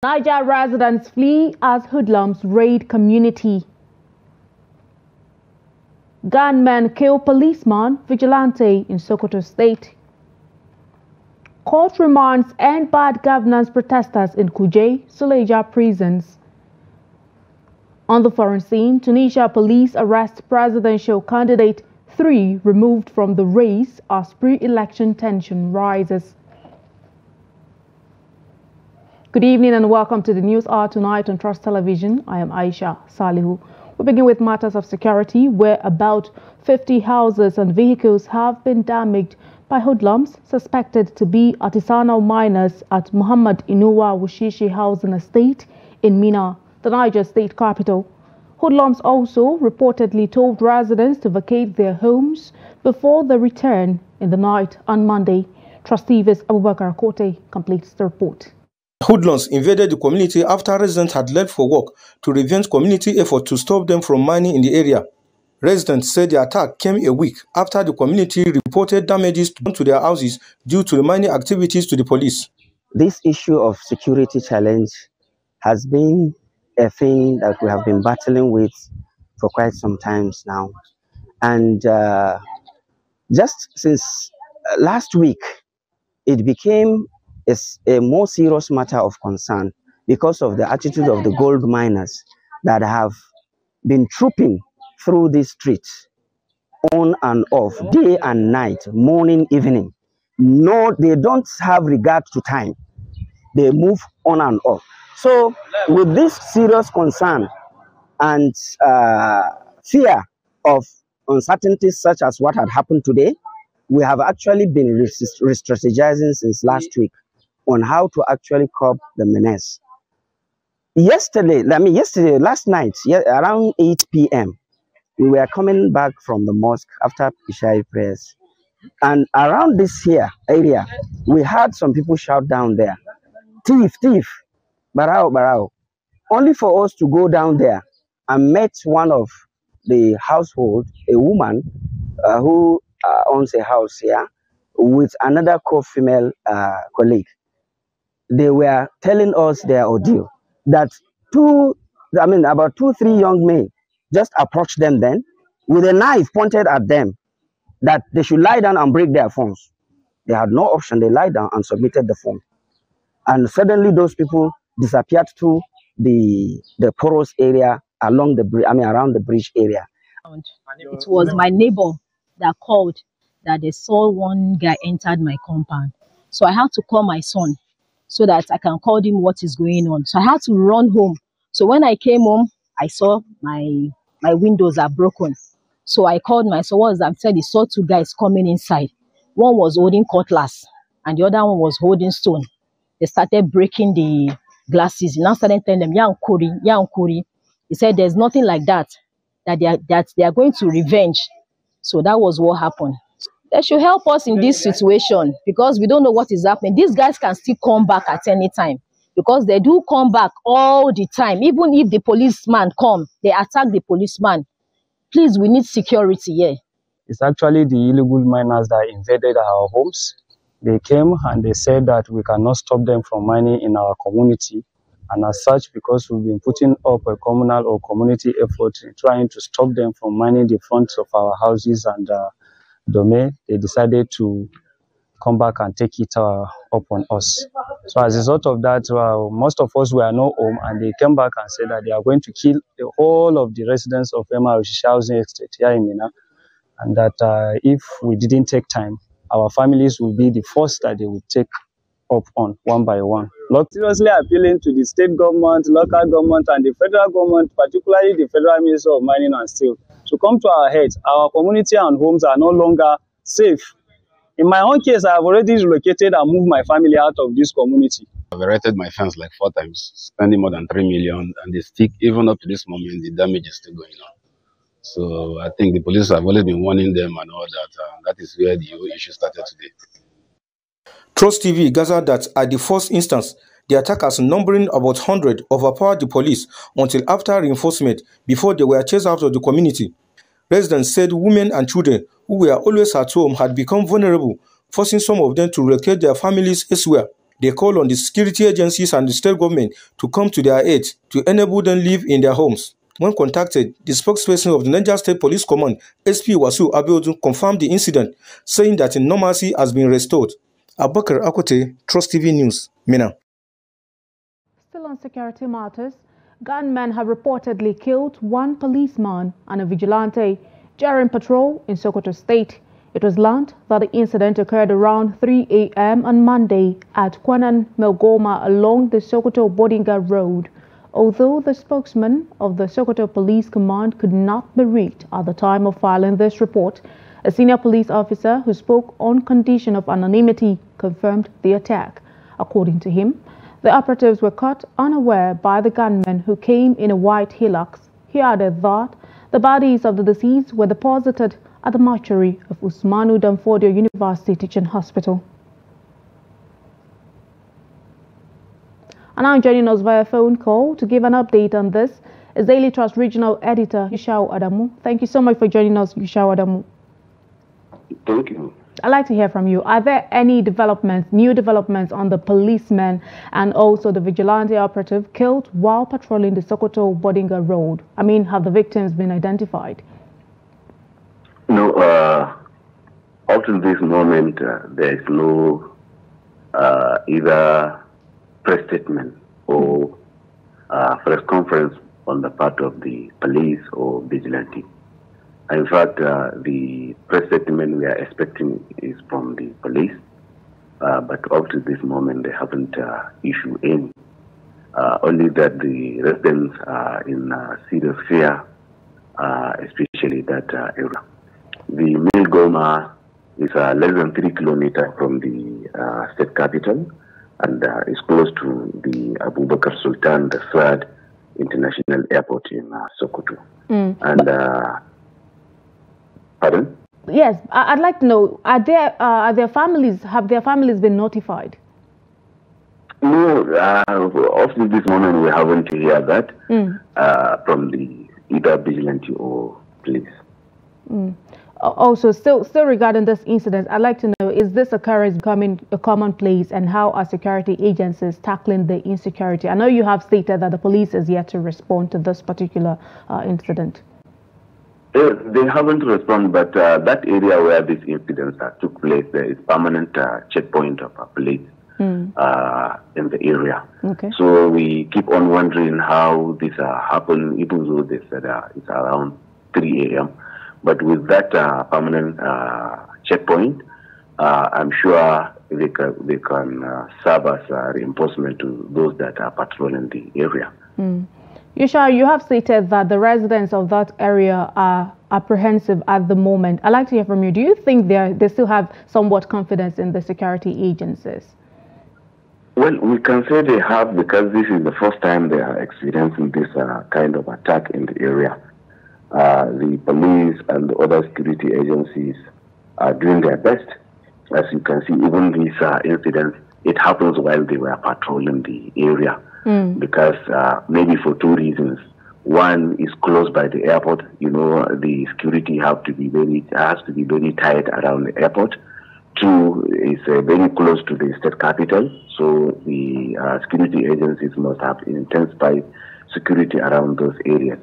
Niger residents flee as hoodlums raid community. Gunmen kill policeman, vigilante in Sokoto State. Court remands end bad governance protesters in Kuje, Suleja prisons. On the foreign scene, Tunisia police arrest presidential candidate 3 removed from the race as pre-election tension rises. Good evening and welcome to the News Hour tonight on Trust Television. I am Aisha Salihu. We begin with matters of security, where about 50 houses and vehicles have been damaged by hoodlums suspected to be artisanal miners at Muhammad Inuwa Wushishi Housing Estate in Mina, the Niger state capital. Hoodlums also reportedly told residents to vacate their homes before the return in the night on Monday. Trust TV's Abubakar Kote completes the report. Hoodlums invaded the community after residents had left for work to prevent community effort to stop them from mining in the area. Residents said the attack came a week after the community reported damages to their houses due to the mining activities to the police. This issue of security challenge has been a thing that we have been battling with for quite some time now. And just since last week, it became a more serious matter of concern because of the attitude of the gold miners that have been trooping through these streets on and off, day and night, morning, evening. No, they don't have regard to time. They move on and off. So with this serious concern and fear of uncertainties such as what had happened today, we have actually been re-strategizing since last week on how to actually curb the menace. Last night, around 8 p.m., we were coming back from the mosque after Ishai prayers. And around this here area, we heard some people shout down there, "Thief, thief, barao, barao." Only for us to go down there and met one of the household, a woman who owns a house here, with another co-female colleague. They were telling us their ordeal, that about 2-3 young men just approached them then with a knife pointed at them, that they should lie down and break their phones. They had no option. They lied down and submitted the phone. And suddenly those people disappeared through the porous area along the bridge, around the bridge area. It was my neighbor that called that they saw one guy entered my compound. So I had to call my son so that I can call him what is going on. So I had to run home. So when I came home, I saw my windows are broken. So I called my son. What was that? I said he saw 2 guys coming inside. One was holding cutlass and the other one was holding stone. They started breaking the glasses. He now started telling them, Yankuri. He said there's nothing like that they are going to revenge. So that was what happened. They should help us in this situation because we don't know what is happening. These guys can still come back at any time because they do come back all the time. Even if the policeman come, they attack the policeman. Please, we need security here. It's actually the illegal miners that invaded our homes. They came and they said that we cannot stop them from mining in our community. And as such, because we've been putting up a communal or community effort in trying to stop them from mining the fronts of our houses and domain, they decided to come back and take it up on us. So as a result of that, most of us were not home, and they came back and said that they are going to kill the whole of the residents of Emma Housing Estate here in Mina, and that if we didn't take time, our families will be the first that they will take up on one by one. Seriously appealing to the state government, local government, and the federal government, particularly the Federal Ministry of Mining and Steel, to come to our heads. Our community and homes are no longer safe. In my own case, I have already relocated and moved my family out of this community. I've erected my fence like 4 times, spending more than 3 million, and they stick, even up to this moment, the damage is still going on. So I think the police have always been warning them and all that. That is where the whole issue started today. Trust TV gathered that at the first instance, the attackers, numbering about 100, overpowered the police until after reinforcement before they were chased out of the community. Residents said women and children who were always at home had become vulnerable, forcing some of them to relocate their families elsewhere. They call on the security agencies and the state government to come to their aid to enable them live in their homes. When contacted, the spokesperson of the Niger State Police Command, SP Wasu Abdu, confirmed the incident, saying that normalcy has been restored. Abubakar Akote, Trust TV News, Mina. Still on security matters, gunmen have reportedly killed one policeman and a vigilante during patrol in Sokoto State. It was learned that the incident occurred around 3 a.m. on Monday at Kwanan Melgoma along the Sokoto-Bodinga Road. Although the spokesman of the Sokoto Police Command could not be reached at the time of filing this report, a senior police officer who spoke on condition of anonymity confirmed the attack. According to him, the operatives were caught unaware by the gunmen who came in a white Hilux. He added that the bodies of the deceased were deposited at the mortuary of Usmanu Danfodio University Teaching Hospital. And now joining us via phone call to give an update on this is Daily Trust Regional Editor Yushau Adamu. Thank you so much for joining us, Yushau Adamu. Thank you. I'd like to hear from you. Are there any developments, new developments on the policeman and also the vigilante operative killed while patrolling the Sokoto-Bodinga Road? I mean, have the victims been identified? No, up to this moment, there is no either press statement or press conference on the part of the police or vigilante. In fact, the press statement we are expecting is from the police, but up to this moment they haven't issued any. Only that the residents are in serious fear, especially that area. The Melgoma is less than 3 kilometers from the state capital and is close to the Abubakar Sultan III International Airport in Sokoto. And pardon? Yes, I'd like to know, are their families, have their families been notified? No, up to this moment we haven't heard that from the either vigilante or police. Also, still regarding this incident, I'd like to know, is this occurrence becoming a commonplace and how are security agencies tackling the insecurity? I know you have stated that the police is yet to respond to this particular incident. They haven't responded, but that area where these incidents took place, there is permanent checkpoint of police in the area. Okay. So we keep on wondering how this happened, even though they said it's around 3 a.m. But with that permanent checkpoint, I'm sure they can serve as reinforcement to those that are patrolling the area. Yusha, you have stated that the residents of that area are apprehensive at the moment. I'd like to hear from you. Do you think they still have somewhat confidence in the security agencies? Well, we can say they have, because this is the first time they are experiencing this kind of attack in the area. The police and the other security agencies are doing their best. As you can see, even these incidents, it happens while they were patrolling the area. Because maybe for two reasons. One is close by the airport. You know, the security has to be very tight around the airport. Two is very close to the state capital. So the security agencies must have intensified security around those areas.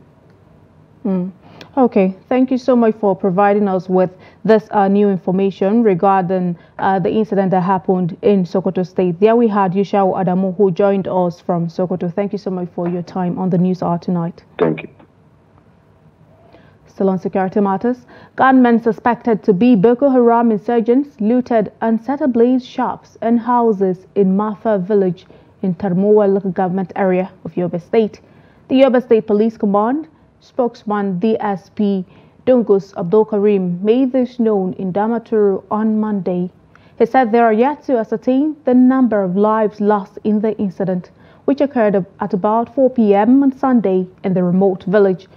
Okay, thank you so much for providing us with this new information regarding the incident that happened in Sokoto State. There we had Yushau Adamu, who joined us from Sokoto. Thank you so much for your time on the News Hour tonight. Thank you. Still on security matters, gunmen suspected to be Boko Haram insurgents looted and set ablaze shops and houses in Mafa village in Tarmowa local government area of Yobe State. The Yobe State Police Command spokesman DSP Dungus Abdul Karim made this known in Damaturu on Monday. He said they are yet to ascertain the number of lives lost in the incident, which occurred at about 4 p.m. on Sunday in the remote village.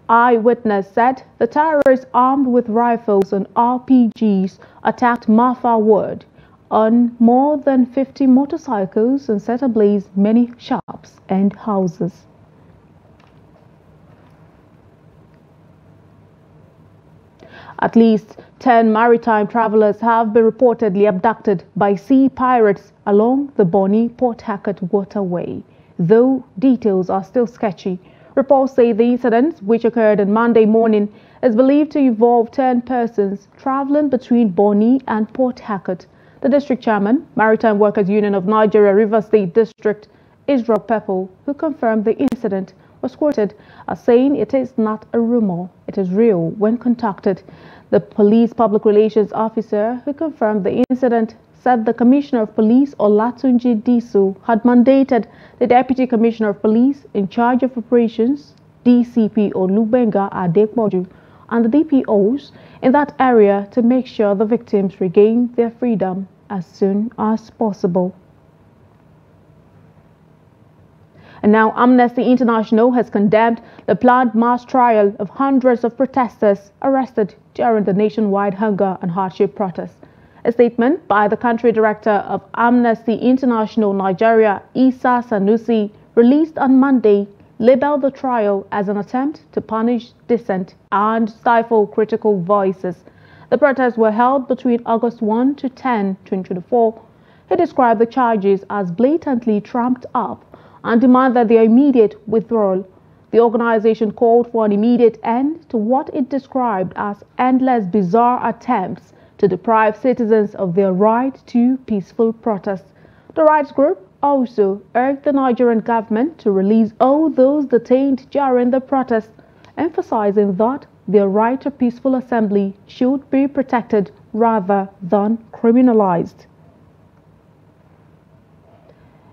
Eyewitness said the terrorists armed with rifles and RPGs attacked Mafa Ward on more than 50 motorcycles and set ablaze many shops and houses. At least 10 maritime travelers have been reportedly abducted by sea pirates along the Bonny-Port Harcourt Waterway, though details are still sketchy. Reports say the incident, which occurred on Monday morning, is believed to involve 10 persons traveling between Bonny and Port Harcourt. The district chairman, Maritime Workers Union of Nigeria River State District, Israel Pepple, who confirmed the incident, was quoted as saying it is not a rumor, it is real when contacted. The police public relations officer who confirmed the incident said the Commissioner of Police, Olatunji Disu, had mandated the Deputy Commissioner of Police in charge of operations, DCP Olubenga Adepoju, and the DPOs in that area to make sure the victims regain their freedom as soon as possible. And now Amnesty International has condemned the planned mass trial of hundreds of protesters arrested during the nationwide hunger and hardship protests. A statement by the country director of Amnesty International Nigeria, Isa Sanusi, released on Monday, labeled the trial as an attempt to punish dissent and stifle critical voices. The protests were held between August 1 to 10, 2024. He described the charges as blatantly trumped up and demanded their immediate withdrawal. The organization called for an immediate end to what it described as endless bizarre attempts to deprive citizens of their right to peaceful protest. The rights group also urged the Nigerian government to release all those detained during the protest, emphasizing that their right to peaceful assembly should be protected rather than criminalized.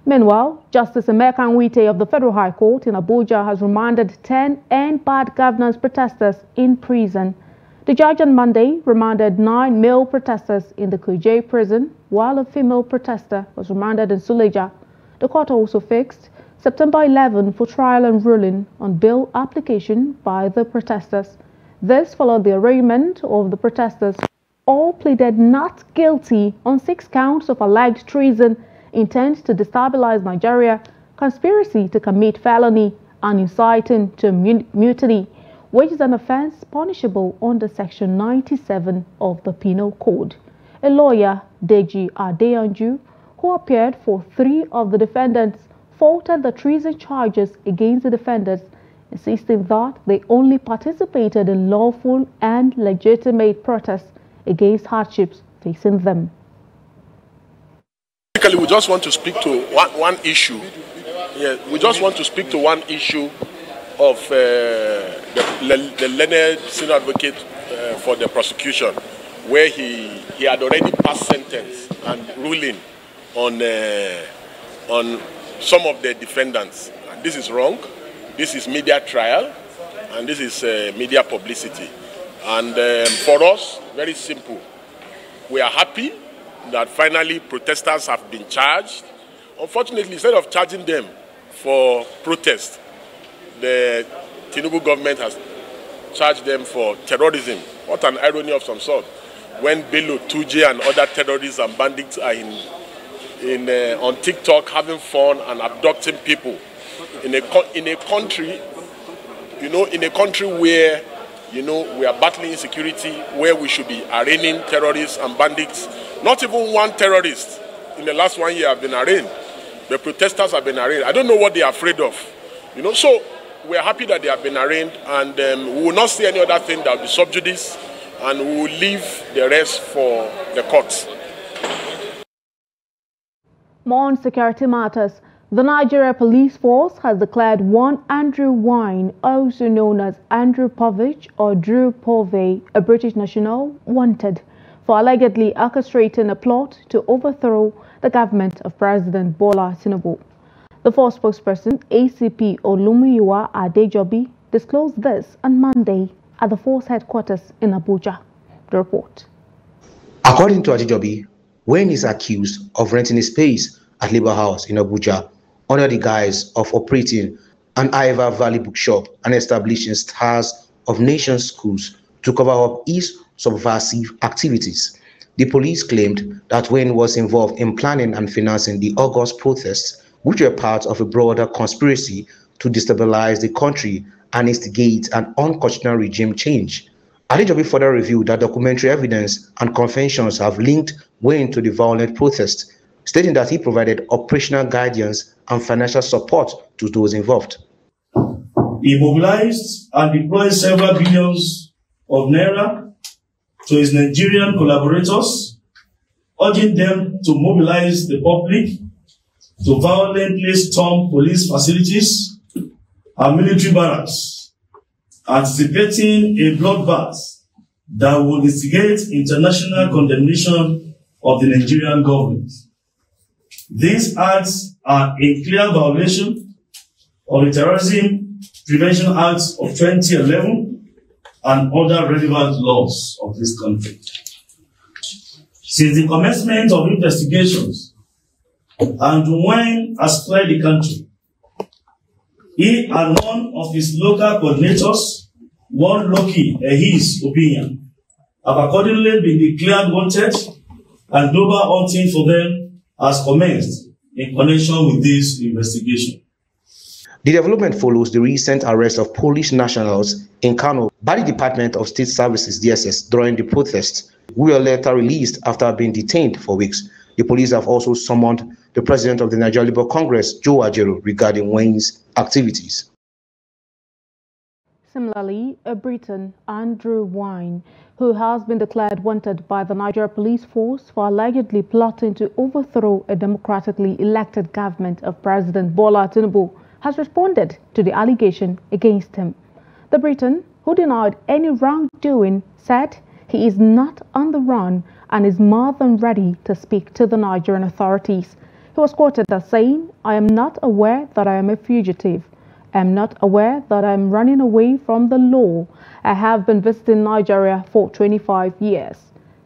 Meanwhile, Justice Emeka Nwite of the Federal High Court in Abuja has remanded 10 End Bad Governance protesters in prison. The judge on Monday remanded 9 male protesters in the Kuje prison, while a female protester was remanded in Suleja. The court also fixed September 11 for trial and ruling on bail application by the protesters. This followed the arraignment of the protesters. All pleaded not guilty on 6 counts of alleged treason, intent to destabilize Nigeria, conspiracy to commit felony, and inciting to mutiny, which is an offense punishable under Section 97 of the Penal Code. A lawyer, Deji Adeyanju, who appeared for 3 of the defendants, faulted the treason charges against the defendants, insisting that they only participated in lawful and legitimate protests against hardships facing them. We just want to speak to one issue. Yeah, we just want to speak to one issue of the learned senior advocate for the prosecution, where he had already passed sentence and ruling on some of the defendants. And this is wrong. This is media trial, and this is media publicity. And for us, very simple. We are happy that finally protesters have been charged. Unfortunately, instead of charging them for protest, the Tinubu government has charged them for terrorism. What an irony of some sort. When Bello, Tuje and other terrorists and bandits are on TikTok having fun and abducting people in a country, in a country where, we are battling insecurity, where we should be arraigning terrorists and bandits. Not even one terrorist in the last 1 year have been arraigned. The protesters have been arraigned. I don't know what they are afraid of. So we are happy that they have been arraigned, and we will not see any other thing that will be sub judice, and we will leave the rest for the courts. More on security matters. The Nigeria Police Force has declared one Andrew Wine, also known as Andrew Povich or Drew Povey, a British national, wanted for allegedly orchestrating a plot to overthrow the government of President Bola Tinubu. The force spokesperson, ACP Olumuyiwa Adejobi, disclosed this on Monday at the force headquarters in Abuja. The report. According to Adejobi, Wayne is accused of renting a space at Labour House in Abuja under the guise of operating an Iva Valley bookshop and establishing Stars of Nations schools to cover up his subversive activities. The police claimed that Wayne was involved in planning and financing the August protests, which were part of a broader conspiracy to destabilize the country and instigate an unconstitutional regime change. Adejobi further revealed that documentary evidence and confessions have linked Wayne to the violent protest, stating that he provided operational guidance and financial support to those involved. He mobilized and deployed several billions of naira to his Nigerian collaborators, urging them to mobilize the public to violently storm police facilities and military barracks, anticipating a bloodbath that will instigate international condemnation of the Nigerian government. These acts are in clear violation of the Terrorism Prevention Act of 2011 and other relevant laws of this country. Since the commencement of investigations and when has fled the country, he and none of his local coordinators, one lucky in his opinion, have accordingly been declared wanted, and global hunting for them has commenced in connection with this investigation. The development follows the recent arrest of Polish nationals in Okanu by the Department of State Services (DSS) during the protest, who were later released after being detained for weeks. The police have also summoned the president of the Niger Labour Congress, Joe Ajero, regarding Wayne's activities. Similarly, a Briton, Andrew Wine, who has been declared wanted by the Niger police force for allegedly plotting to overthrow a democratically elected government of President Bola Tinubu, has responded to the allegation against him. The Briton, who denied any wrongdoing, said he is not on the run and is more than ready to speak to the Nigerian authorities. He was quoted as saying, "I am not aware that I am a fugitive. I am not aware that I am running away from the law. I have been visiting Nigeria for 25 years.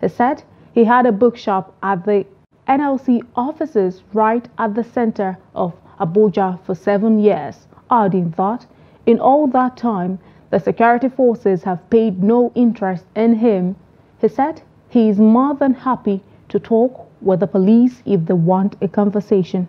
He said he had a bookshop at the NLC offices right at the center of Abuja for 7 years, adding that in all that time, the security forces have paid no interest in him. He said he is more than happy to talk with the police if they want a conversation."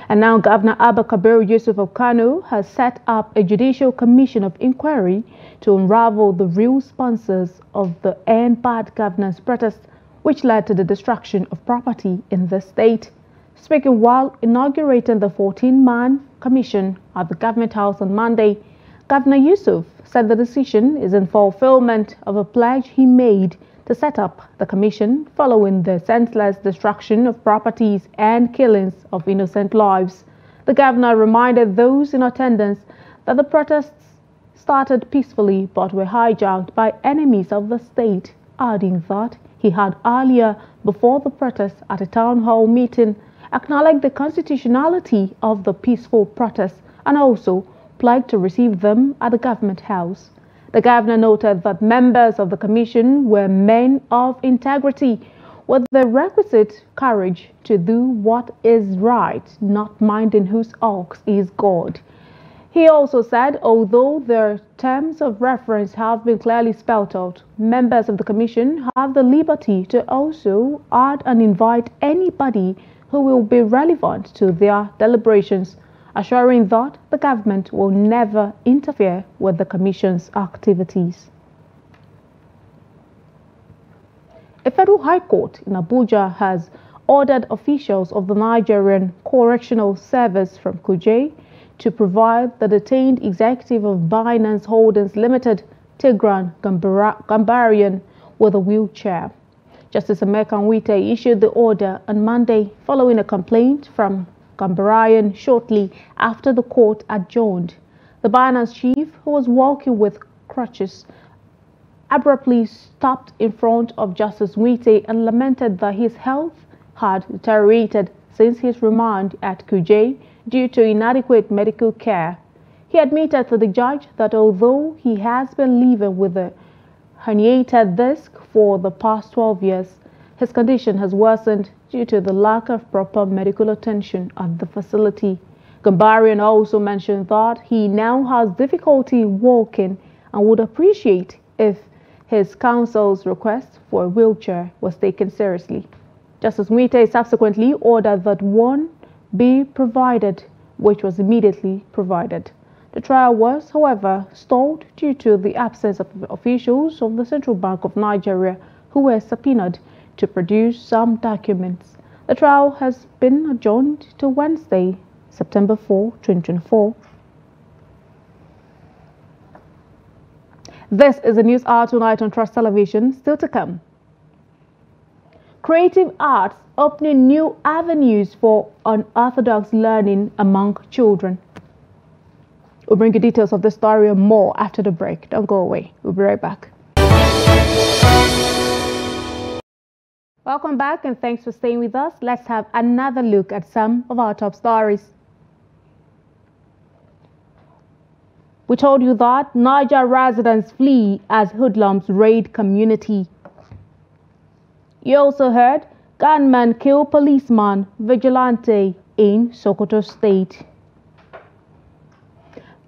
And now Governor Abba Kabir Yusuf Okanu has set up a judicial commission of inquiry to unravel the real sponsors of the End Bad Governance protest, which led to the destruction of property in the state. Speaking while inaugurating the 14-man commission at the Government House on Monday, Governor Yusuf said the decision is in fulfillment of a pledge he made to set up the commission following the senseless destruction of properties and killings of innocent lives. The governor reminded those in attendance that the protests started peacefully but were hijacked by enemies of the state, adding that he had earlier, before the protest at a town hall meeting, acknowledged the constitutionality of the peaceful protests and also pledged to receive them at the Government House. The governor noted that members of the commission were men of integrity with the requisite courage to do what is right, not minding whose ox is God. He also said, although their terms of reference have been clearly spelled out, members of the commission have the liberty to also add and invite anybody who will be relevant to their deliberations, assuring that the government will never interfere with the Commission's activities. A federal high court in Abuja has ordered officials of the Nigerian Correctional Service from Kuje to provide the detained executive of Binance Holdings Limited, Tigran Garian, with a wheelchair. Justice Emeka Nwite issued the order on Monday following a complaint from Garian shortly after the court adjourned. The Binance chief, who was walking with crutches, abruptly stopped in front of Justice Nwite and lamented that his health had deteriorated since his remand at Kuje due to inadequate medical care. He admitted to the judge that although he has been living with a herniated disc for the past 12 years, his condition has worsened due to the lack of proper medical attention at the facility. Garian also mentioned that he now has difficulty walking and would appreciate if his counsel's request for a wheelchair was taken seriously. Justice Nwite subsequently ordered that one be provided, which was immediately provided. The trial was, however, stalled due to the absence of officials of the Central Bank of Nigeria who were subpoenaed to produce some documents. The trial has been adjourned to Wednesday, September 4, 2024. This is the News Hour tonight on Trust Television. Still to come. Creative arts opening new avenues for unorthodox learning among children. We'll bring you details of the story and more after the break. Don't go away. We'll be right back. Welcome back and thanks for staying with us. Let's have another look at some of our top stories. We told you that Niger residents flee as hoodlums raid community. You also heard gunman kill policeman vigilante in Sokoto State.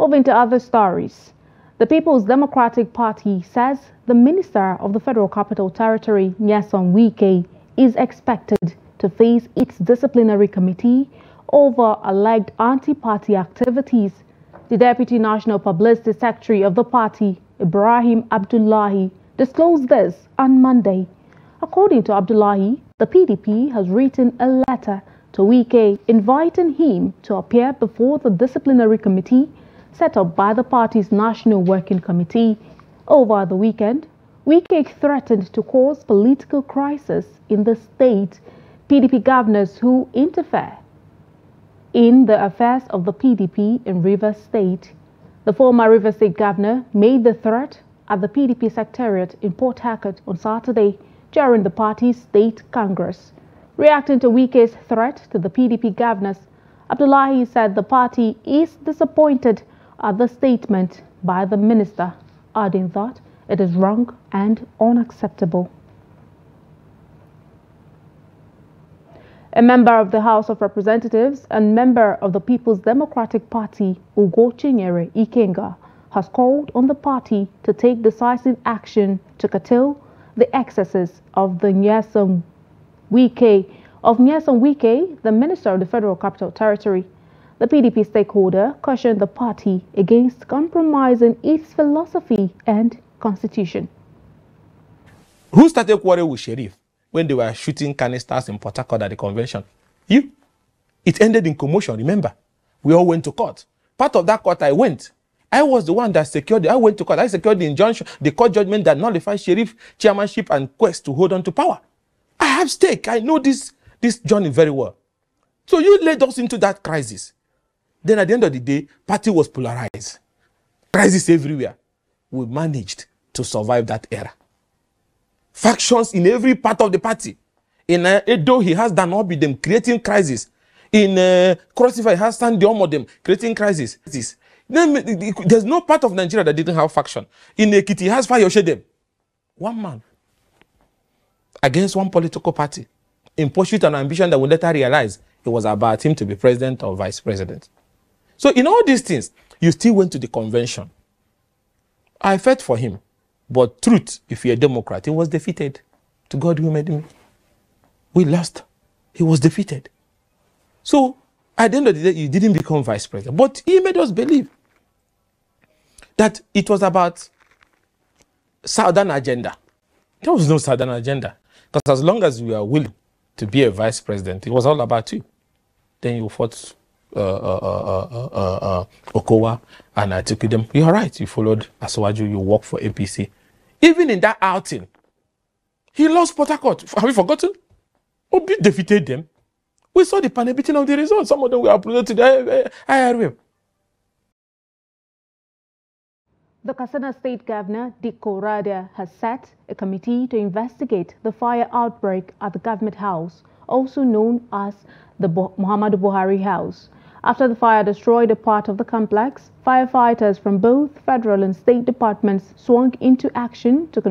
Moving to other stories. The People's Democratic Party says the Minister of the Federal Capital Territory, Nyesom Wike, is expected to face its disciplinary committee over alleged anti-party activities. The Deputy National Publicity Secretary of the party, Ibrahim Abdullahi, disclosed this on Monday. According to Abdullahi, the PDP has written a letter to Wike inviting him to appear before the disciplinary committee set up by the party's National Working Committee. Over the weekend, Wike threatened to cause political crisis in the state. PDP governors who interfere in the affairs of the PDP in Rivers State. The former Rivers State governor made the threat at the PDP secretariat in Port Harcourt on Saturday during the party's state congress. Reacting to Wike's threat to the PDP governors, Abdullahi said the party is disappointed at the statement by the minister, adding that it is wrong and unacceptable. A member of the House of Representatives and member of the People's Democratic Party, Ugo Chinyere Ikenga, has called on the party to take decisive action to curtail the excesses of the Nyesom Wike, the Minister of the Federal Capital Territory. The PDP stakeholder cautioned the party against compromising its philosophy and constitution. Who started quarrel with Sheriff when they were shooting canisters in Port Harcourt at the convention? You. It ended in commotion, remember? We all went to court. Part of that court I went. I was the one that secured it. I went to court. I secured the injunction, the court judgment that nullified Sheriff chairmanship and quest to hold on to power. I have stake. I know this journey very well. So you led us into that crisis. Then at the end of the day, party was polarized. Crisis everywhere. We managed to survive that era. Factions in every part of the party. In Edo, he has Danobi them creating crisis. In Crossify, he has Sandy them creating crisis. There's no part of Nigeria that didn't have faction. In Ekiti, he has Fayoshe them. One man against one political party in pursuit and ambition that we later realize it was about him to be president or vice president. So in all these things, you still went to the convention. I fought for him. But truth, if you're a Democrat, he was defeated. To God who made me. We lost. He was defeated. So at the end of the day, he didn't become vice president. But he made us believe that it was about Southern agenda. There was no Southern agenda. Because as long as we were willing to be a vice president, it was all about you. Then you fought Okowa and Aduket. You're right. You followed Aswaju. You worked for APC. Even in that outing, he lost Port Harcourt. Have you forgotten? Obi defeated them. We saw the panel-beating of the results. Some of them were uploaded to the IRM. The Katsina State Governor, Dikko Radia, has set a committee to investigate the fire outbreak at the Government House, also known as the Muhammadu Buhari House. After the fire destroyed a part of the complex, firefighters from both federal and state departments swung into action to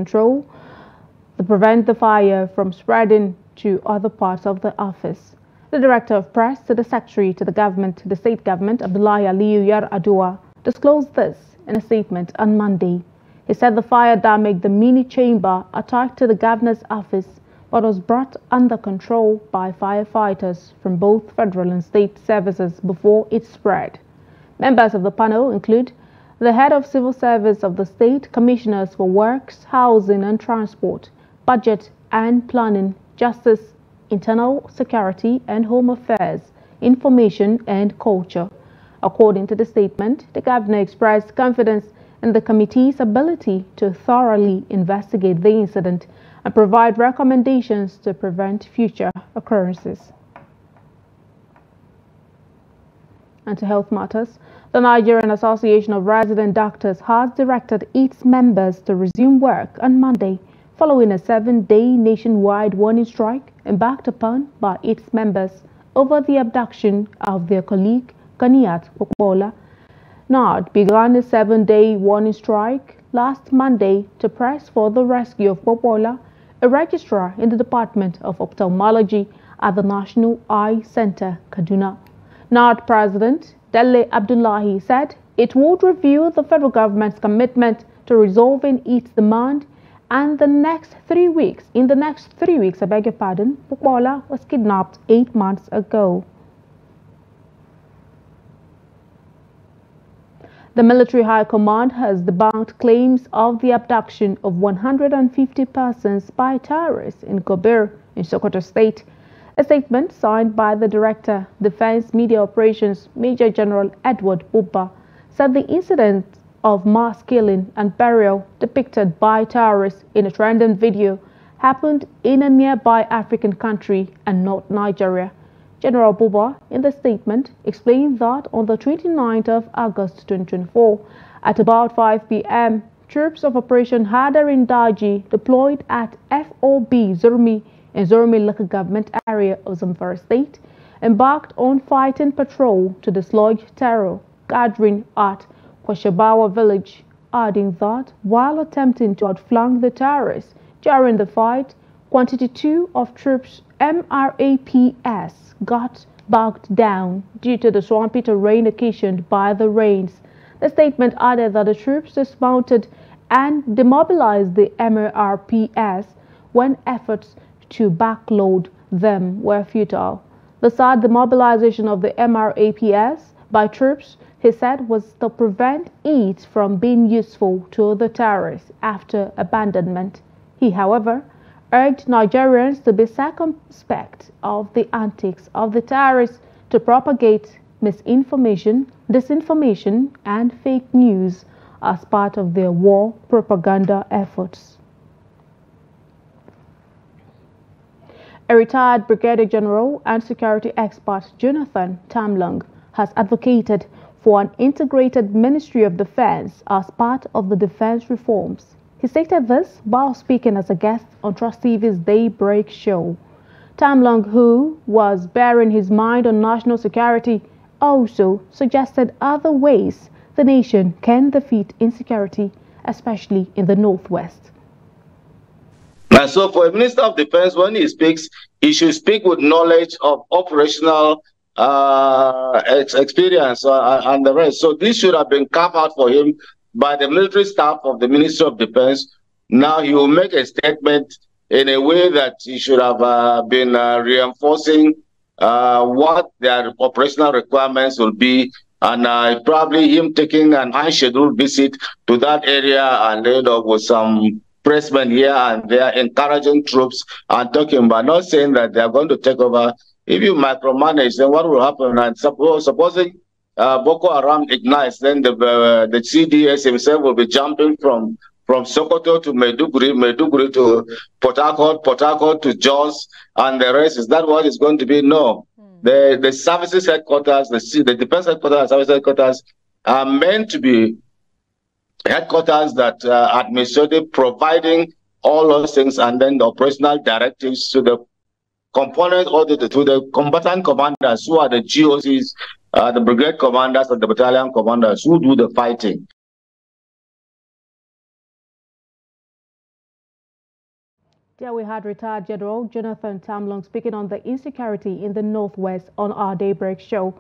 prevent the fire from spreading to other parts of the office. The Director of Press to the Secretary to the State Government, Abdullahi Aliyu Yar Adua, disclosed this in a statement on Monday. He said the fire damaged the mini chamber attached to the governor's office, but was brought under control by firefighters from both federal and state services before it spread. Members of the panel include the head of civil service of the state, commissioners for works, housing and transport, budget and planning, justice, internal security and home affairs, information and culture. According to the statement, the governor expressed confidence in the committee's ability to thoroughly investigate the incident and provide recommendations to prevent future occurrences. And to health matters, the Nigerian Association of Resident Doctors has directed its members to resume work on Monday following a 7-day nationwide warning strike embarked upon by its members over the abduction of their colleague Ganiat Popola. NARD began a 7-day warning strike last Monday to press for the rescue of Popola, a registrar in the Department of Ophthalmology at the National Eye Center, Kaduna. NARD President Dele Abdullahi said it would review the federal government's commitment to resolving its demand, and in the next 3 weeks, Popola was kidnapped 8 months ago. The Military High Command has debunked claims of the abduction of 150 persons by terrorists in Gobir in Sokoto State. A statement signed by the Director, Defense Media Operations, Major General Edward Bubba, said the incident of mass killing and burial depicted by terrorists in a trending video happened in a nearby African country and not Nigeria. General Bubba, in the statement, explained that on the 29th of August 2024, at about 5 p.m., troops of Operation Hadarin Daji deployed at FOB Zurmi in Zurmi local government area of Zamfara State embarked on fighting patrol to dislodge terror gathering at Kwashabawa village, adding that while attempting to outflank the terrorists during the fight, quantity 2 of troops MRAPS got bogged down due to the swampy terrain occasioned by the rains. The statement added that the troops dismounted and demobilized the MRAPS when efforts to backload them were futile. The sad demobilization of the MRAPS by troops, he said, was to prevent it from being useful to the terrorists after abandonment. He, however, urged Nigerians to be circumspect of the antics of the terrorists to propagate misinformation, disinformation, and fake news as part of their war propaganda efforts. A retired Brigadier General and security expert, Jonathan Tamlong, has advocated for an integrated Ministry of Defense as part of the defense reforms. He stated this while speaking as a guest on Trust TV's Daybreak show. Tamlong, who was bearing his mind on national security, also suggested other ways the nation can defeat insecurity, especially in the Northwest. So for a Minister of Defense, when he speaks, he should speak with knowledge of operational experience and the rest. So this should have been carved out for him by the military staff of the Ministry of Defense. Now he will make a statement in a way that he should have been reinforcing what their operational requirements will be, and probably him taking an unscheduled visit to that area and with some pressmen here and there, encouraging troops and talking about, not saying that they are going to take over. If you micromanage, then what will happen? And supposing Boko Haram ignites, then the CDS himself will be jumping from Sokoto to Maiduguri to Port Harcourt to Jos, and the rest. Is that what it's going to be? No. The services headquarters, the defense headquarters and service headquarters are meant to be headquarters that are administrative, providing all those things, and then the operational directives to the components or to the combatant commanders, who are the GOCs, the brigade commanders and the battalion commanders, who do the fighting. There we had retired General Jonathan Tamlong speaking on the insecurity in the Northwest on our Daybreak show.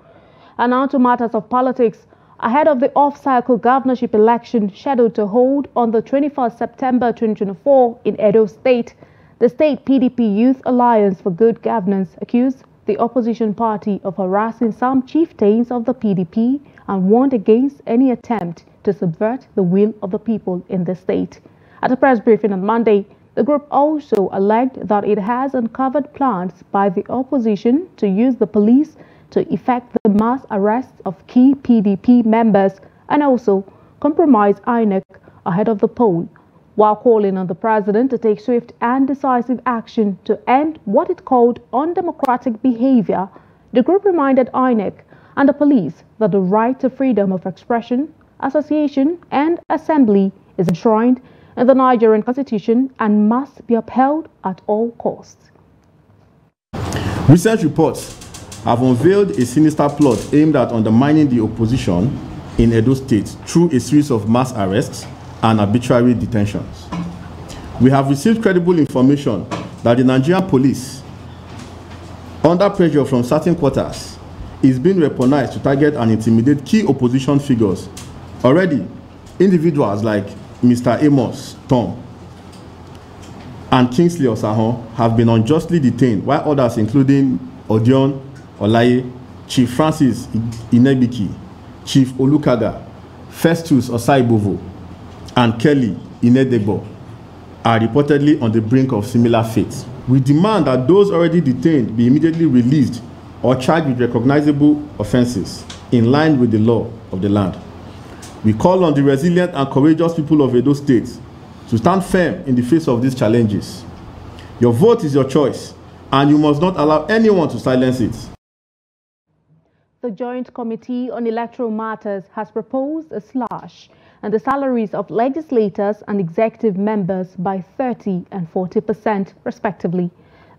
And now to matters of politics. Ahead of the off-cycle governorship election scheduled to hold on the 21st September 2024 in Edo State, the state PDP Youth Alliance for Good Governance accused the opposition party of harassing some chieftains of the PDP and warned against any attempt to subvert the will of the people in the state. At a press briefing on Monday, the group also alleged that it has uncovered plans by the opposition to use the police to effect the mass arrests of key PDP members and also compromise INEC ahead of the poll, while calling on the president to take swift and decisive action to end what it called undemocratic behavior. The group reminded INEC and the police that the right to freedom of expression, association and assembly is enshrined in the Nigerian constitution and must be upheld at all costs. Recent reports have unveiled a sinister plot aimed at undermining the opposition in Edo State through a series of mass arrests and arbitrary detentions. We have received credible information that the Nigerian police, under pressure from certain quarters, is being weaponized to target and intimidate key opposition figures. Already, individuals like Mr. Amos Tom and Kingsley Osahon have been unjustly detained, while others including Odion Olaye, Chief Francis Inebiki, Chief Olukaga, Festus Osaibovo, and Kelly Inedebo are reportedly on the brink of similar fate. We demand that those already detained be immediately released or charged with recognizable offenses in line with the law of the land. We call on the resilient and courageous people of Edo State to stand firm in the face of these challenges. Your vote is your choice, and you must not allow anyone to silence it. The Joint Committee on Electoral Matters has proposed a slash in the salaries of legislators and executive members by 30% and 40% respectively.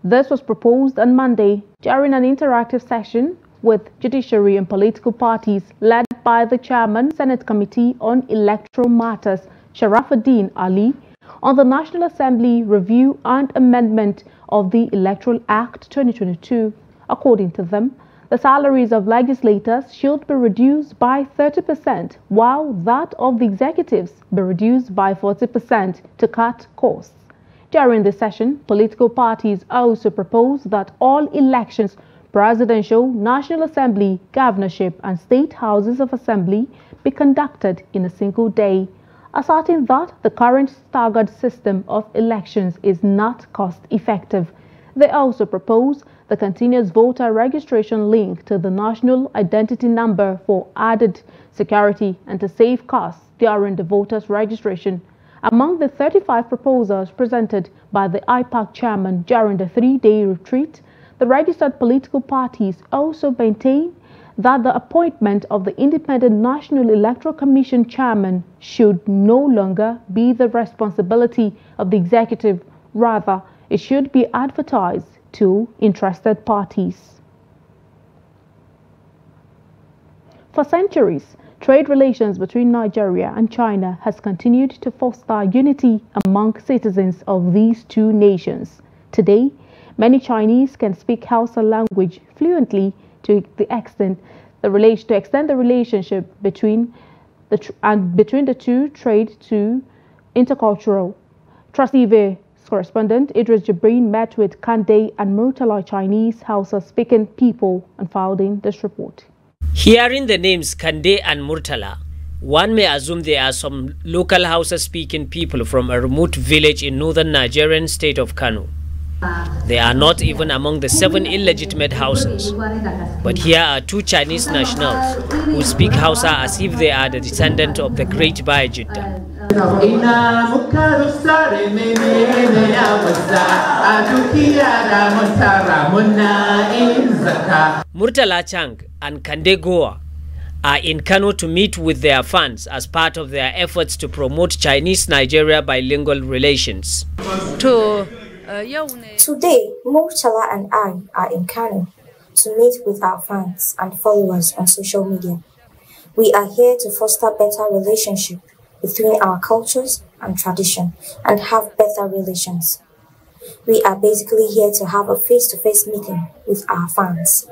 This was proposed on Monday during an interactive session with judiciary and political parties led by the Chairman, Senate Committee on Electoral Matters, Sharafuddin Ali, on the National Assembly review and amendment of the Electoral Act 2022. According to them, the salaries of legislators should be reduced by 30%, while that of the executives be reduced by 40% to cut costs. During the session, political parties also proposed that all elections, presidential, National Assembly, governorship and state houses of assembly be conducted in a single day, asserting that the current staggered system of elections is not cost-effective. They also proposed the continuous voter registration link to the national identity number for added security and to save costs during the voters' registration. Among the 35 proposals presented by the IPAC chairman during the 3-day retreat, the registered political parties also maintain that the appointment of the Independent National Electoral Commission chairman should no longer be the responsibility of the executive. Rather, it should be advertised to interested parties. For centuries, trade relations between Nigeria and China has continued to foster unity among citizens of these two nations. Today, many Chinese can speak Hausa language fluently to extend the relationship between the two trade to intercultural. Trust TV correspondent Idris Jibrin met with Kande and Murtala Chinese Hausa-speaking people unfolding this report. Hearing the names Kande and Murtala, one may assume they are some local Hausa-speaking people from a remote village in northern Nigerian state of Kano. They are not even among the 7 illegitimate Hausas. But here are 2 Chinese nationals who speak Hausa as if they are the descendant of the great Bayajidda. Murtala Chang and Kande Goa are in Kano to meet with their fans as part of their efforts to promote Chinese-Nigeria bilingual relations. Today, Murtala and I are in Kano to meet with our fans and followers on social media. We are here to foster better relationship between our cultures and tradition and have better relations. We are basically here to have a face-to-face meeting with our fans.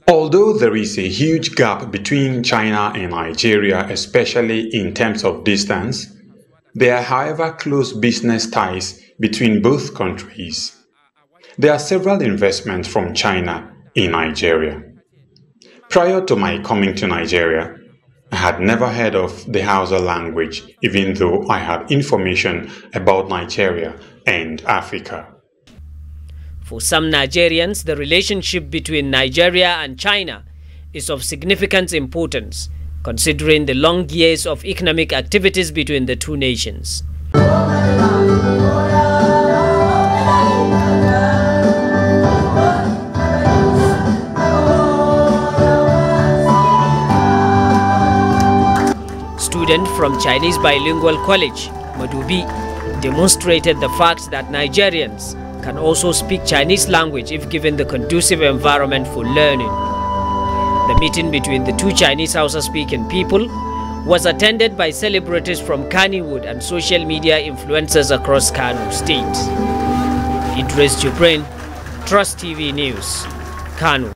Although there is a huge gap between China and Nigeria, especially in terms of distance, There are, however, close business ties between both countries. There are several investments from China in Nigeria. Prior to my coming to Nigeria, I had never heard of the Hausa language, even though I had information about Nigeria and Africa. For some Nigerians, the relationship between Nigeria and China is of significant importance, considering the long years of economic activities between the two nations. Student from Chinese Bilingual College, Madubi, demonstrated the fact that Nigerians can also speak Chinese language if given the conducive environment for learning. The meeting between the two Chinese Hausa-speaking people was attended by celebrities from Kannywood and social media influencers across Kano State. Idris Jibrin, Trust TV News, Kano.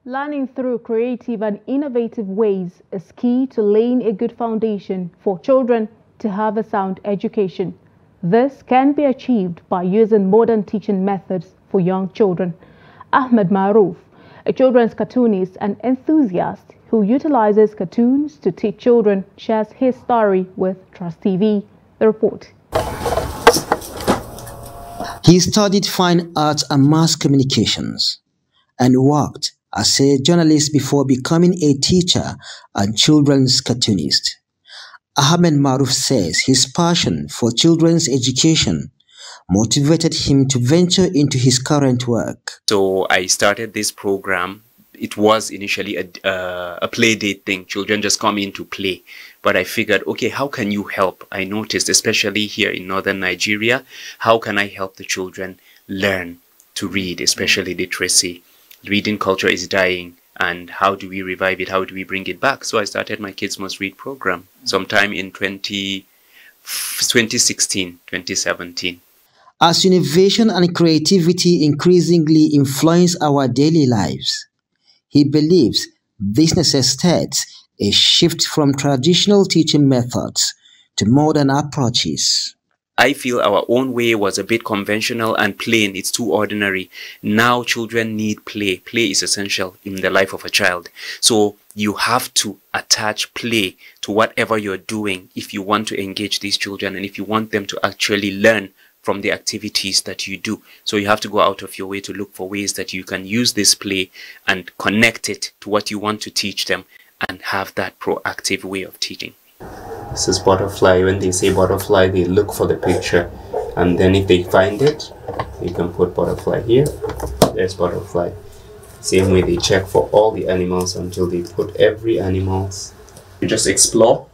Learning through creative and innovative ways is key to laying a good foundation for children to have a sound education. This can be achieved by using modern teaching methods for young children. Ahmed Maruf, a children's cartoonist and enthusiast who utilizes cartoons to teach children, shares his story with Trust TV. The report. He studied fine arts and mass communications and worked as a journalist before becoming a teacher and children's cartoonist. Ahmed Maruf says his passion for children's education motivated him to venture into his current work. So I started this program. It was initially a play date thing. Children just come in to play. But I figured, okay, how can you help? I noticed, especially here in northern Nigeria, how can I help the children learn to read, especially literacy? Reading culture is dying, and how do we revive it? How do we bring it back? So I started my Kids Must Read program sometime in 2016, 2017. As innovation and creativity increasingly influence our daily lives, he believes this necessitates a shift from traditional teaching methods to modern approaches. I feel our own way was a bit conventional and plain. It's too ordinary. Now children need play. Play is essential in the life of a child. So you have to attach play to whatever you're doing if you want to engage these children and if you want them to actually learn from the activities that you do. So you have to go out of your way to look for ways that you can use this play and connect it to what you want to teach them and have that proactive way of teaching. This is butterfly. When they say butterfly, they look for the picture, and then if they find it, you can put butterfly here. There's butterfly. Same way they check for all the animals until they put every animals. You just explore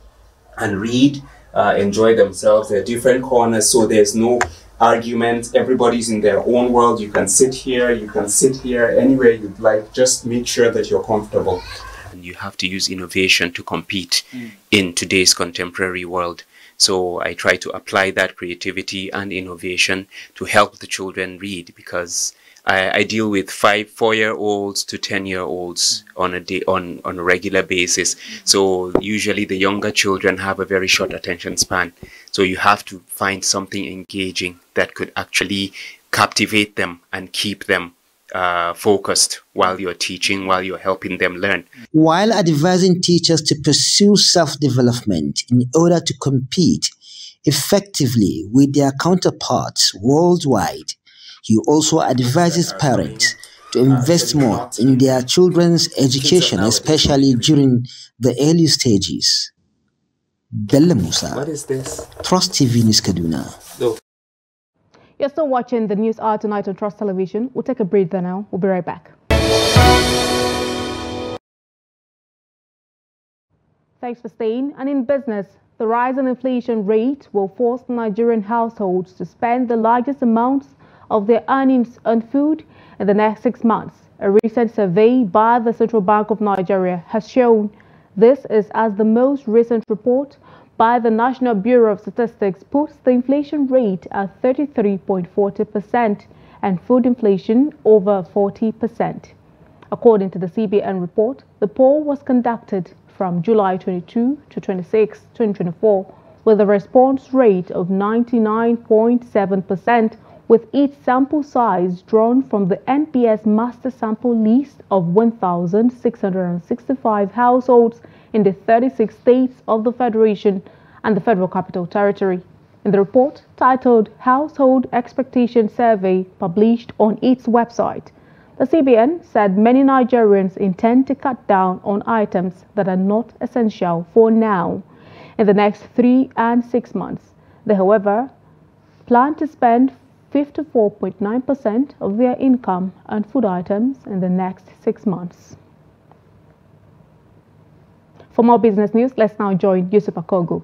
and read, enjoy themselves. There are different corners, so there's no argument. Everybody's in their own world. You can sit here, anywhere you'd like. Just make sure that you're comfortable. You have to use innovation to compete in today's contemporary world. So I try to apply that creativity and innovation to help the children read, because I deal with 4-year-olds to 10-year-olds on a regular basis. So usually the younger children have a very short attention span. So you have to find something engaging that could actually captivate them and keep them focused while you're teaching, while you're helping them learn. While advising teachers to pursue self-development in order to compete effectively with their counterparts worldwide, he also advises parents to invest more in their children's education, especially during the early stages. Bella Musa, what is this? Trust TV News Kaduna. No. You're still watching the News Hour tonight on Trust Television. We'll take a breather now. We'll be right back. Thanks for staying. And in business, the rise in inflation rate will force Nigerian households to spend the largest amounts of their earnings on food in the next 6 months. A recent survey by the Central Bank of Nigeria has shown this is as the most recent report by the National Bureau of Statistics puts the inflation rate at 33.40% and food inflation over 40%. According to the CBN report, the poll was conducted from July 22 to 26, 2024, with a response rate of 99.7%, with each sample size drawn from the NPS master sample list of 1,665 households in the 36 states of the Federation and the Federal Capital Territory. In the report titled Household Expectation Survey published on its website, the CBN said many Nigerians intend to cut down on items that are not essential for now. In the next 3 and 6 months, they, however, plan to spend 54.9% of their income on food items in the next 6 months. For more business news, let's now join Yusuf Akogo.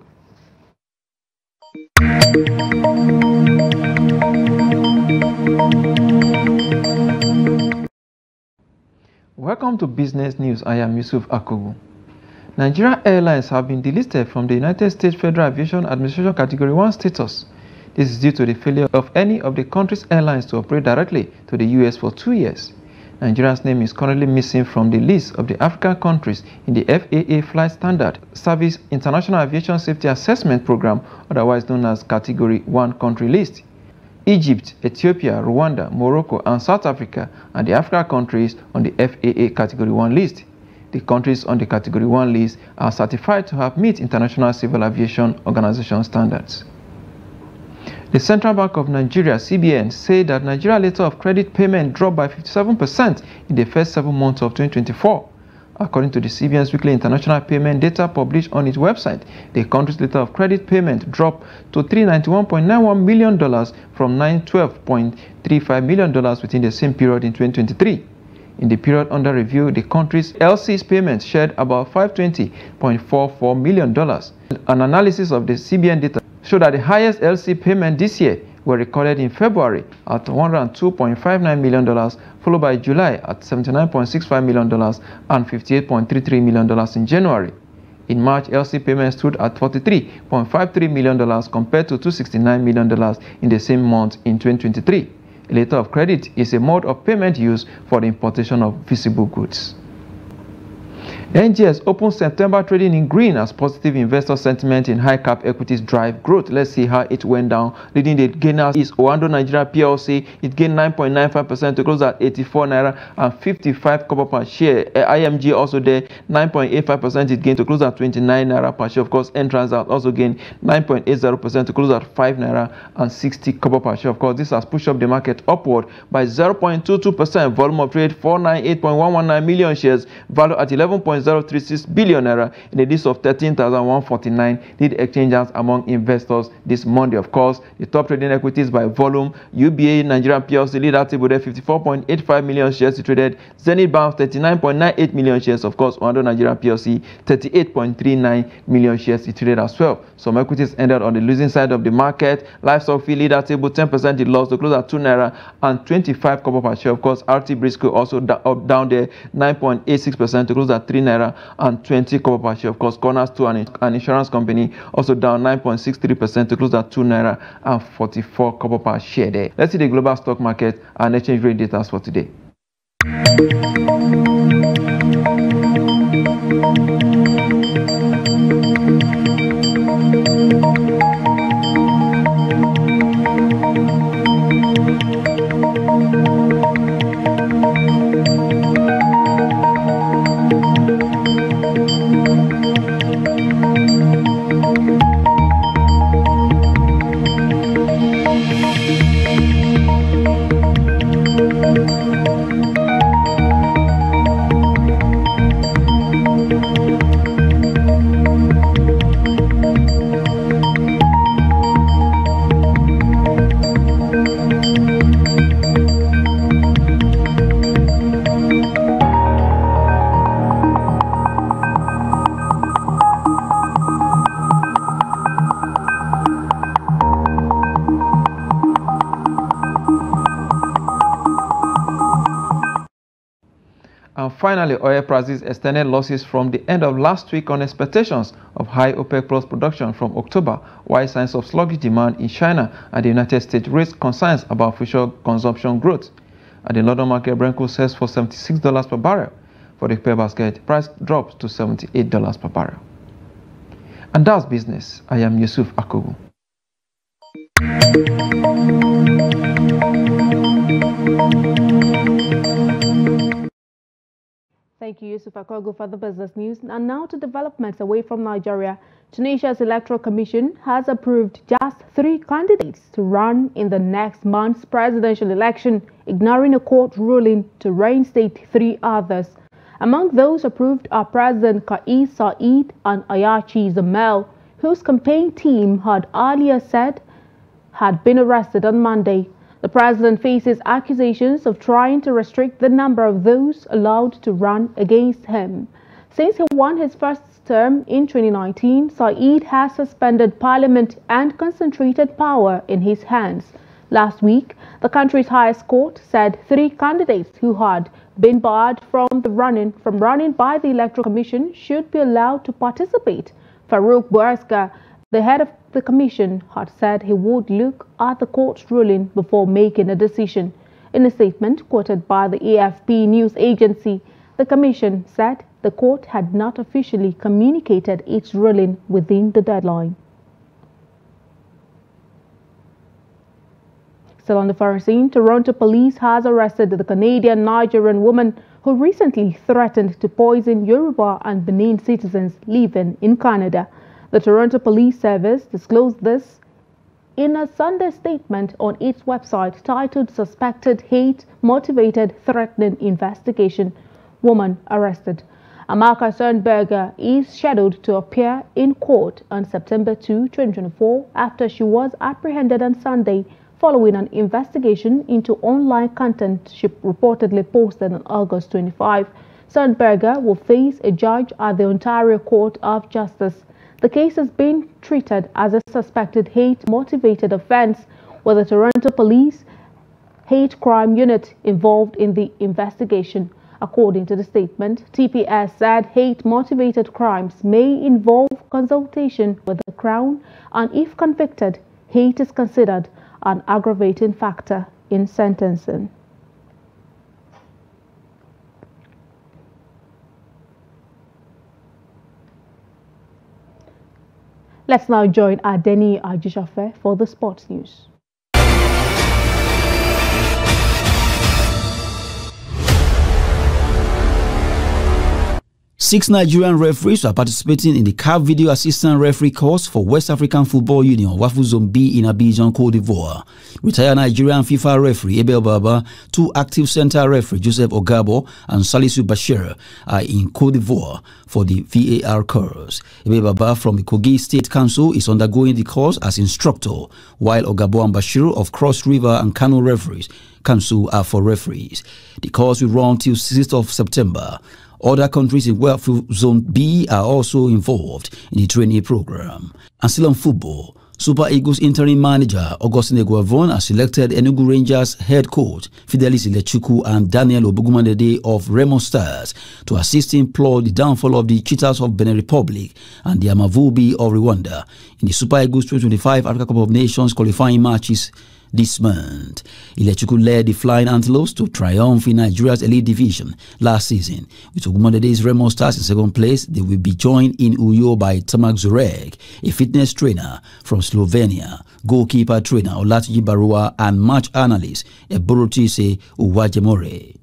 Welcome to Business News. I am Yusuf Akogo. Nigerian Airlines have been delisted from the United States Federal Aviation Administration Category 1 status. This is due to the failure of any of the country's airlines to operate directly to the U.S. for 2 years. Nigeria's name is currently missing from the list of the African countries in the FAA Flight Standard Service International Aviation Safety Assessment Program, otherwise known as Category 1 country list. Egypt, Ethiopia, Rwanda, Morocco, and South Africa are the African countries on the FAA Category 1 list. The countries on the Category 1 list are certified to have met International Civil Aviation Organization standards. The Central Bank of Nigeria, CBN, said that Nigeria's letter of credit payment dropped by 57% in the first 7 months of 2024. According to the CBN's weekly international payment data published on its website, the country's letter of credit payment dropped to $391.91 million from $912.35 million within the same period in 2023. In the period under review, the country's LC's payments shared about $520.44 million. An analysis of the CBN data showed that the highest LC payment this year were recorded in February at $102.59 million, followed by July at $79.65 million and $58.33 million in January. In March, LC payments stood at $43.53 million compared to $269 million in the same month in 2023. A letter of credit is a mode of payment used for the importation of visible goods. NGS opened September trading in green as positive investor sentiment in high-cap equities drive growth. Let's see how it went down. Leading the gainers is Oando Nigeria PLC. It gained 9.95% to close at 84 naira and 55 kobo per share. IMG also there, 9.85% it gained to close at 29 naira per share. Of course, Entrance also gained 9.80% to close at 5 naira and 60 kobo per share. Of course, this has pushed up the market upward by 0.22%. Volume of trade 498.119 million shares, value at 11.036 billion naira in a list of 13,149 lead exchanges among investors this Monday. Of course, the top trading equities by volume: UBA Nigerian PLC lead active with 54.85 million shares traded, Zenith Bank 39.98 million shares. Of course, Oando Nigeria PLC 38.39 million shares traded as well. Some equities ended on the losing side of the market. Livestock Fee lead table 10% it lost to close at 2 naira and 25 kobo per share. Of course, RT Briscoe also down there, 9.86% to close at 3 naira and 20 kobo per share. Of course, Cornerstone, an insurance company, also down 9.63% to close at 2 naira and 44 kobo per share there. Let's see the global stock market and exchange rate data for today. And finally, oil prices extended losses from the end of last week on expectations of high OPEC Plus production from October, while signs of sluggish demand in China and the United States raised concerns about future consumption growth. At the London market, Brent crude sells for $76 per barrel. For the per basket, price drops to $78 per barrel. And that's business. I am Yusuf Akogu. Thank you, Yusuf Akogu, for the business news. And now to developments away from Nigeria. Tunisia's Electoral Commission has approved just 3 candidates to run in the next month's presidential election, ignoring a court ruling to reinstate 3 others. Among those approved are President Kais Saied and Ayachi Zamel, whose campaign team had earlier said had been arrested on Monday. The president faces accusations of trying to restrict the number of those allowed to run against him. Since he won his first term in 2019, Saied has suspended parliament and concentrated power in his hands. Last week, the country's highest court said 3 candidates who had been barred from running by the Electoral Commission should be allowed to participate. Farouk Bouazka, the head of the commission, had said he would look at the court's ruling before making a decision. In a statement quoted by the AFP news agency, the commission said the court had not officially communicated its ruling within the deadline. Still on the foreign scene, Toronto police has arrested the Canadian-Nigerian woman who recently threatened to poison Yoruba and Benin citizens living in Canada. The Toronto Police Service disclosed this in a Sunday statement on its website titled Suspected Hate-Motivated Threatening Investigation. Woman arrested. Amaka Sternberger is scheduled to appear in court on September 2, 2024 after she was apprehended on Sunday following an investigation into online content she reportedly posted on August 25. Sternberger will face a judge at the Ontario Court of Justice. The case has been treated as a suspected hate-motivated offense, with the Toronto Police Hate Crime Unit involved in the investigation. According to the statement, TPS said hate-motivated crimes may involve consultation with the Crown, and if convicted, hate is considered an aggravating factor in sentencing. Let's now join Adeni Ajishafe for the sports news. Six Nigerian referees are participating in the CAF Video Assistant Referee course for West African Football Union, Wafu Zone B in Abidjan, Cote d'Ivoire. Retired Nigerian FIFA referee Abel Baba, 2 active center referee Joseph Ogabo and Salisu Bashir are in Cote d'Ivoire for the VAR course. Abel Baba from the Kogi State Council is undergoing the course as instructor, while Ogabo and Bashir of Cross River and Kano Referees Council are for referees. The course will run till 6th of September. Other countries in Wafu Zone B are also involved in the training program. And still on football, Super Eagles interim manager Augustine Eguavon has selected Enugu Rangers head coach Fidelis Ilechukwu and Daniel Obugumadede of Remo Stars to assist him plot the downfall of the Cheetahs of Benin Republic and the Amavubi of Rwanda in the Super Eagles 2025 Africa Cup of Nations qualifying matches this month. Ilechukwu led the Flying Antelopes to triumph in Nigeria's elite division last season. With Ogumadede's Remo Stars in second place, they will be joined in Uyo by Tamak Zurek, a fitness trainer from Slovenia, goalkeeper trainer Olatuji Barua, and match analyst Eborotise Uwajemore.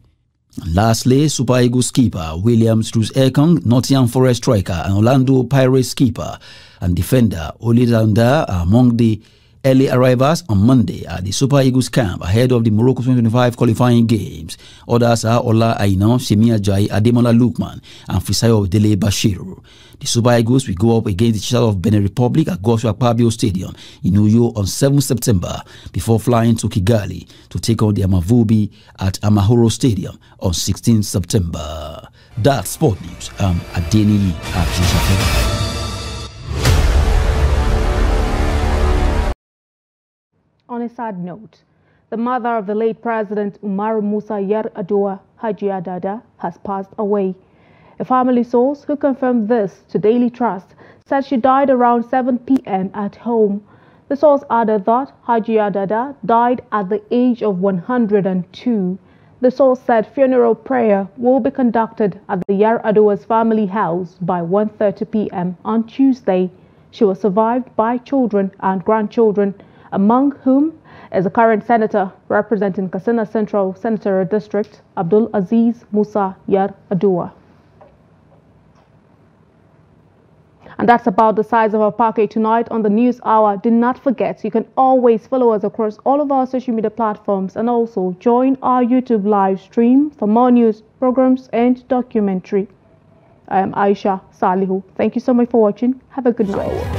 Lastly, Super Eagles skipper William Struz Ekong, Nottingham Forest striker, and Orlando Pirates skipper and defender Olidanda are among the early arrivals on Monday at the Super Eagles camp ahead of the Morocco 2025 qualifying games. Others are Ola Aina, Shemi Ajayi, Ademola Lukman, and Fisayo Dele Bashiru. The Super Eagles will go up against the Cheetahs of Benin Republic at Gosho Akpabio Stadium in Uyo on 7 September before flying to Kigali to take on the Amavubi at Amahoro Stadium on 16 September. That's Sport News. I'm Adeni Ajishafe. On a sad note, the mother of the late President Umaru Musa Yar'Adua, Hajiya Dada, has passed away. A family source who confirmed this to Daily Trust said she died around 7 p.m. at home. The source added that Hajiya Dada died at the age of 102. The source said funeral prayer will be conducted at the Yar'Adua's family house by 1:30 p.m. on Tuesday. She was survived by children and grandchildren, among whom is the current senator representing Katsina Central Senatorial District, Abdul Aziz Musa Yar Adua. And that's about the size of our package tonight on the News Hour. Do not forget, you can always follow us across all of our social media platforms and also join our YouTube live stream for more news, programs and documentary. I am Aisha Salihu. Thank you so much for watching. Have a good night.